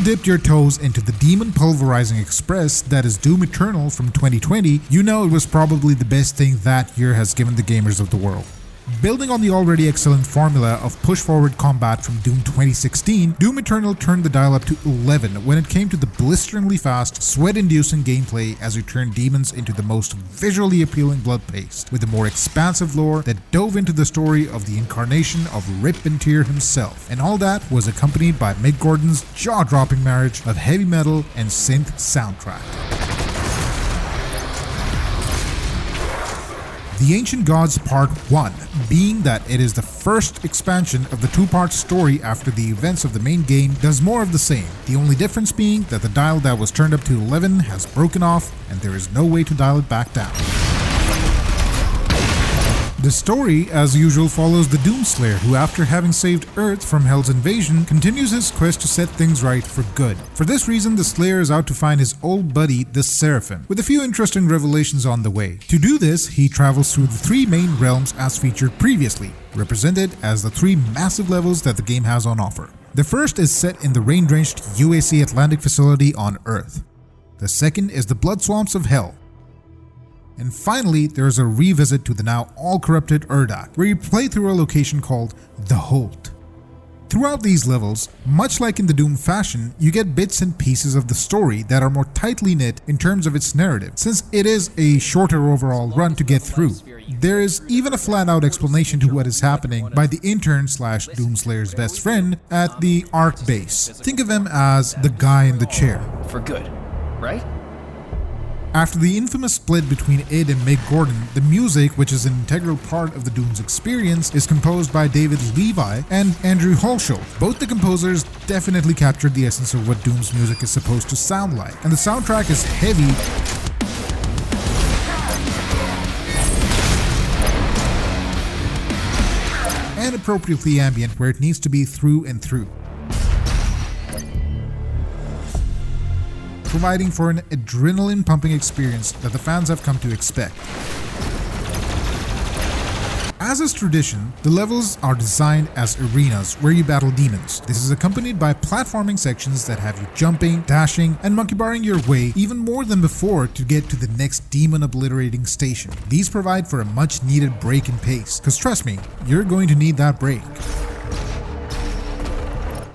dipped your toes into the demon pulverizing express that is Doom Eternal from 2020, you know it was probably the best thing that year has given the gamers of the world. Building on the already excellent formula of push-forward combat from Doom 2016, Doom Eternal turned the dial up to 11 when it came to the blisteringly fast, sweat-inducing gameplay as you turned demons into the most visually appealing blood paste, with a more expansive lore that dove into the story of the incarnation of Rip and Tear himself, and all that was accompanied by Mick Gordon's jaw-dropping marriage of heavy metal and synth soundtrack. The Ancient Gods Part 1, being that it is the first expansion of the two-part story after the events of the main game, does more of the same, the only difference being that the dial that was turned up to 11 has broken off and there is no way to dial it back down. The story, as usual, follows the Doomslayer who, after having saved Earth from Hell's invasion, continues his quest to set things right for good. For this reason, the Slayer is out to find his old buddy, the Seraphim, with a few interesting revelations on the way. To do this, he travels through the three main realms as featured previously, represented as the three massive levels that the game has on offer. The first is set in the rain-drenched UAC Atlantic facility on Earth. The second is the Blood Swamps of Hell. And finally, there is a revisit to the now all-corrupted Urdak, where you play through a location called The Holt. Throughout these levels, much like in the Doom fashion, you get bits and pieces of the story that are more tightly knit in terms of its narrative, since it is a shorter overall run to get through. There is even a flat-out explanation to what is happening by the intern/Doomslayer's best friend at the Ark base. Think of him as the guy in the chair. For good, right? After the infamous split between Id and Mick Gordon, the music, which is an integral part of the Doom's experience, is composed by David Levi and Andrew Holshow. Both the composers definitely captured the essence of what Doom's music is supposed to sound like, and the soundtrack is heavy and appropriately ambient where it needs to be through and through, providing for an adrenaline-pumping experience that the fans have come to expect. As is tradition, the levels are designed as arenas where you battle demons. This is accompanied by platforming sections that have you jumping, dashing, and monkey-barring your way even more than before to get to the next demon-obliterating station. These provide for a much-needed break in pace, cause trust me, you're going to need that break.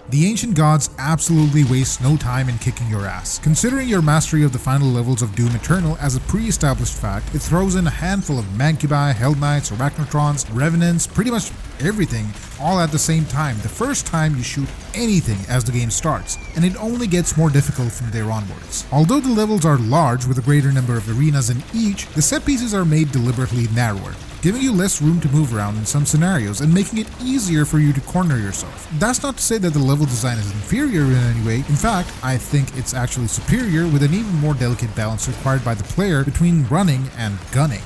The Ancient Gods absolutely waste no time in kicking your ass. Considering your mastery of the final levels of Doom Eternal as a pre-established fact, it throws in a handful of Mancubi, Hell Knights, Arachnotrons, Revenants, pretty much everything, all at the same time, the first time you shoot anything as the game starts, and it only gets more difficult from there onwards. Although the levels are large with a greater number of arenas in each, the set pieces are made deliberately narrower, giving you less room to move around in some scenarios and making it easier for you to corner yourself. That's not to say that the level design is inferior in any way. In fact, I think it's actually superior, with an even more delicate balance required by the player between running and gunning.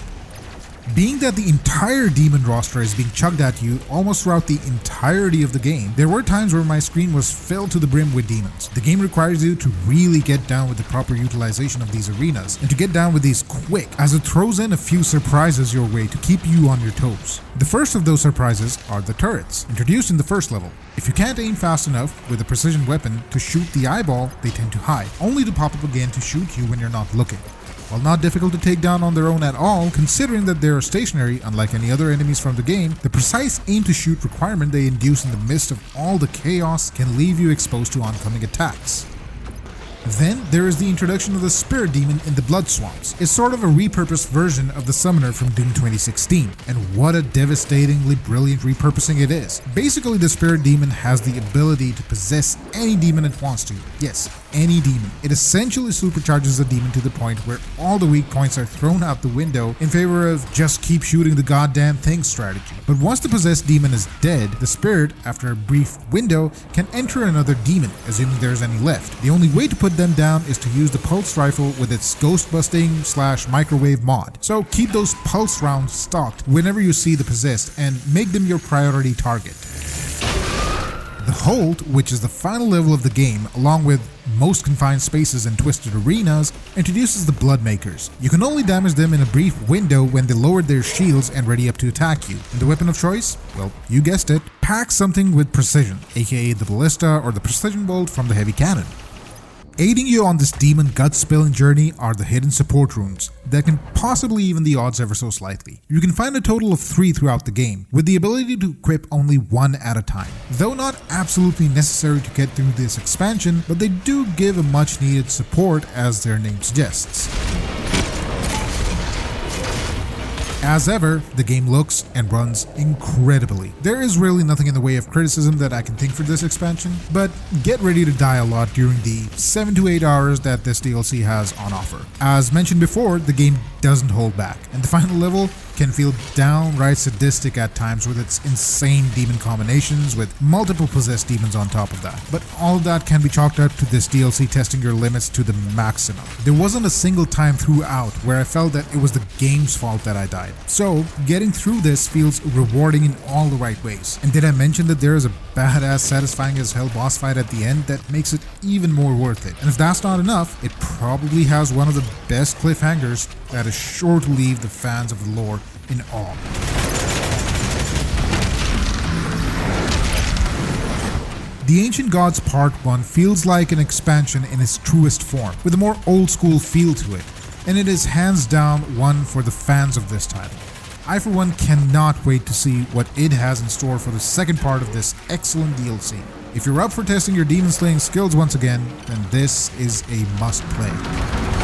Being that the entire demon roster is being chugged at you almost throughout the entirety of the game, there were times where my screen was filled to the brim with demons. The game requires you to really get down with the proper utilization of these arenas, and to get down with these quick, as it throws in a few surprises your way to keep you on your toes. The first of those surprises are the turrets, introduced in the first level. If you can't aim fast enough with a precision weapon to shoot the eyeball, they tend to hide, only to pop up again to shoot you when you're not looking. While not difficult to take down on their own at all, considering that they are stationary unlike any other enemies from the game, the precise aim to shoot requirement they induce in the midst of all the chaos can leave you exposed to oncoming attacks. Then there is the introduction of the Spirit Demon in the Blood Swamps. It's sort of a repurposed version of the Summoner from Doom 2016, and what a devastatingly brilliant repurposing it is. Basically, the Spirit Demon has the ability to possess any demon it wants to. Yes, any demon. It essentially supercharges the demon to the point where all the weak points are thrown out the window in favor of just keep shooting the goddamn thing strategy. But once the possessed demon is dead, the spirit, after a brief window, can enter another demon, assuming there's any left. The only way to put them down is to use the pulse rifle with its ghost busting / microwave mod. So keep those pulse rounds stocked whenever you see the possessed and make them your priority target. The Holt, which is the final level of the game, along with most confined spaces and twisted arenas, introduces the Blood Maykrs. You can only damage them in a brief window when they lowered their shields and ready up to attack you. And the weapon of choice? Well, you guessed it. Pack something with precision, aka the ballista or the precision bolt from the heavy cannon. Aiding you on this demon gut-spilling journey are the hidden support runes that can possibly even the odds ever so slightly. You can find a total of 3 throughout the game, with the ability to equip only 1 at a time. Though not absolutely necessary to get through this expansion, but they do give a much needed support as their name suggests. As ever, the game looks and runs incredibly. There is really nothing in the way of criticism that I can think for this expansion, but get ready to die a lot during the 7 to 8 hours that this DLC has on offer. As mentioned before, the game doesn't hold back, and the final level can feel downright sadistic at times with its insane demon combinations with multiple possessed demons on top of that. But all of that can be chalked up to this DLC testing your limits to the maximum. There wasn't a single time throughout where I felt that it was the game's fault that I died. So getting through this feels rewarding in all the right ways. And did I mention that there is a badass satisfying as hell boss fight at the end that makes it even more worth it? And if that's not enough, it probably has one of the best cliffhangers that is sure to leave the fans of the lore in awe. The Ancient Gods Part 1 feels like an expansion in its truest form, with a more old school feel to it, and it is hands down one for the fans of this title. I for one cannot wait to see what it has in store for the second part of this excellent DLC. If you're up for testing your demon slaying skills once again, then this is a must play.